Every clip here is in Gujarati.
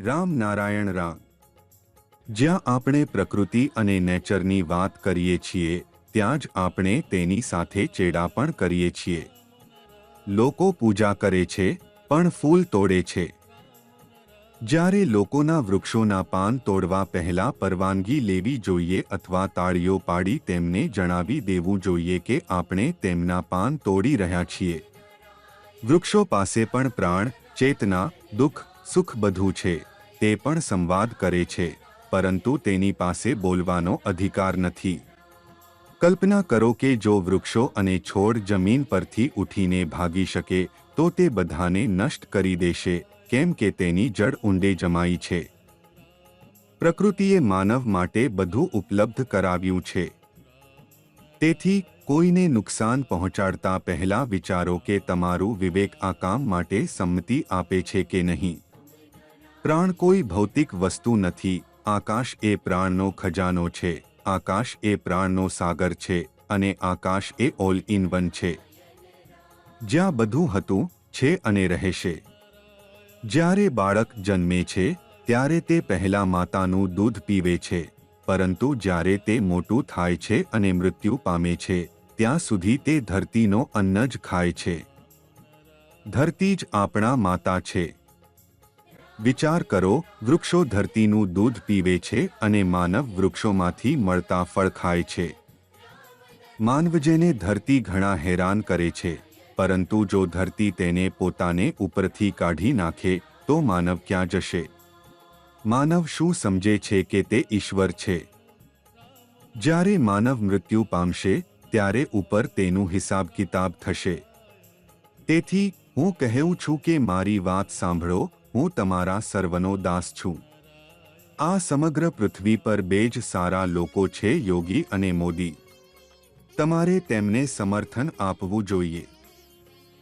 રામ નારાયણ રામ। જ્યાં આપણે પ્રકૃતિ અને નેચરની વાત કરીએ છીએ ત્યાં જ આપણે તેની સાથે ચેડા પણ કરીએ છીએ। લોકો પૂજા કરે છે પણ ફૂલ તોડે છે। જ્યારે લોકોના વૃક્ષોના પાન તોડવા પહેલા પરવાનગી લેવી જોઈએ અથવા તાળીઓ પાડી તેમને જણાવી દેવું જોઈએ કે આપણે તેમના પાન તોડી રહ્યા છીએ। વૃક્ષો પાસે પણ પ્રાણ, ચેતના, દુઃખ, સુખ બધું છે। તે પણ સંવાદ કરે છે પરંતુ તેની પાસે બોલવાનો અધિકાર નથી। કલ્પના કરો કે જો વૃક્ષો અને છોડ જમીન પરથી ઉઠીને ભાગી શકે તો તે બધાને નષ્ટ કરી દેશે કેમ કે તેની જડ ઊંડે જમાઈ છે। પ્રકૃતિએ માનવ માટે બધું ઉપલબ્ધ કરાવ્યું છે। તેથી કોઈને નુકસાન પહોંચાડતા પહેલા વિચારો કે તમારું વિવેક આ કામ માટે સંમતિ આપે છે કે નહીં। પ્રાણ કોઈ ભૌતિક વસ્તુ નથી। આકાશ એ પ્રાણનો ખજાનો છે। આકાશ એ પ્રાણનો સાગર છે અને આકાશ એ ઓલ ઇન વન છે જ્યાં બધું હતું, છે અને રહેશે। જ્યારે બાળક જન્મે છે ત્યારે તે પહેલા માતાનું દૂધ પીવે છે પરંતુ જ્યારે તે મોટું થાય છે અને મૃત્યુ પામે છે ત્યાં સુધી તે ધરતીનો અન્ન જ ખાય છે। ધરતી જ આપણા માતા છે। વિચાર કરો, વૃક્ષો ધરતીનું દૂધ પીવે છે અને માનવ વૃક્ષોમાંથી મળતા ફળ ખાય છે। માનવજેને ધરતી ઘણા હેરાન કરે છે પરંતુ જો ધરતી તેને પોતાને ઉપરથી કાઢી નાખે તો માનવ ક્યાં જશે? માનવ શું સમજે છે કે તે ઈશ્વર છે? જ્યારે માનવ મૃત્યુ પામશે ત્યારે ઉપર તેનું હિસાબ કિતાબ થશે। તેથી હું કહું છું કે મારી વાત સાંભળો, હું તમારા સર્વનો દાસ છું। આ સમગ્ર પૃથ્વી પર બે જ સારા લોકો છે, યોગી અને મોદી। તમારે તેમને સમર્થન આપવું જોઈએ।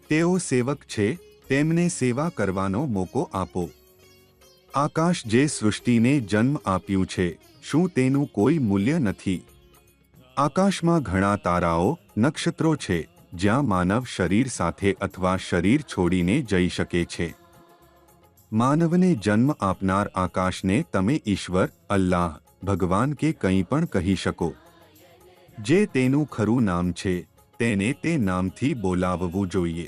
તેઓ સેવક છે, તેમને સેવા કરવાનો મોકો આપો। આકાશ જે સૃષ્ટિને જન્મ આપ્યું છે, શું તેનું કોઈ મૂલ્ય નથી? આકાશમાં ઘણા તારાઓ, નક્ષત્રો છે જ્યાં માનવ શરીર સાથે અથવા શરીર છોડીને જઈ શકે છે। માનવને જન્મ આપનાર આકાશને તમે ઈશ્વર, અલ્લાહ, ભગવાન કે કંઈ પણ કહી શકો। જે તેનું ખરું નામ છે તેને તે નામથી બોલાવવું જોઈએ।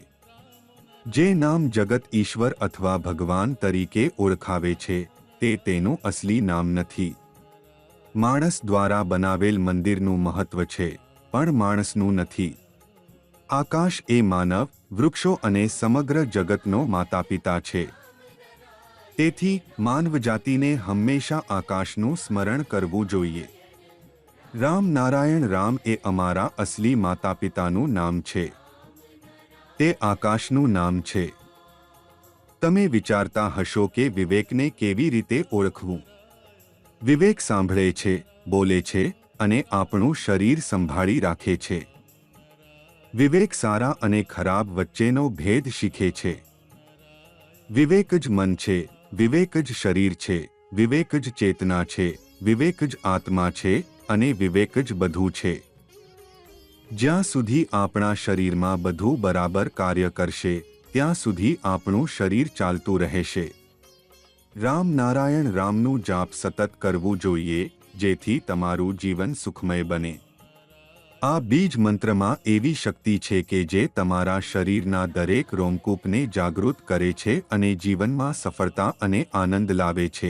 જે નામ જગત ઈશ્વર અથવા ભગવાન તરીકે ઓળખાવે છે તે તેનું અસલી નામ નથી। માણસ દ્વારા બનાવેલ મંદિરનું મહત્વ છે પણ માણસનું નથી। આકાશ એ માનવ, વૃક્ષો અને સમગ્ર જગતનો માતાપિતા છે। તેથી માનવજાતિને હંમેશા આકાશનું સ્મરણ કરવું જોઈએ। રામ નારાયણ રામ એ અમારા અસલી માતાપિતાનું નામ છે। તે આકાશનું નામ છે। તમે વિચારતા હશો કે વિવેકને કેવી રીતે ઓળખવું? વિવેક સાંભળે છે, બોલે છે અને આપણું શરીર સંભાળી રાખે છે। વિવેક સારા અને ખરાબ વચ્ચેનો ભેદ શીખે છે। વિવેક જ મન છે, વિવેક જ શરીર છે, વિવેક જ ચેતના છે, વિવેક જ આત્મા છે અને વિવેક જ બધું છે। જ્યાં સુધી આપણા શરીરમાં બધું બરાબર કાર્ય કરશે ત્યાં સુધી આપણું શરીર ચાલતું રહેશે। રામ નારાયણ રામનું જાપ સતત કરવું જોઈએ જેથી તમારું જીવન સુખમય બને। આ બીજ મંત્રમાં એવી શક્તિ છે કે જે તમારા શરીરના દરેક રોમકૂપને જાગૃત કરે છે અને જીવનમાં સફળતા અને આનંદ લાવે છે।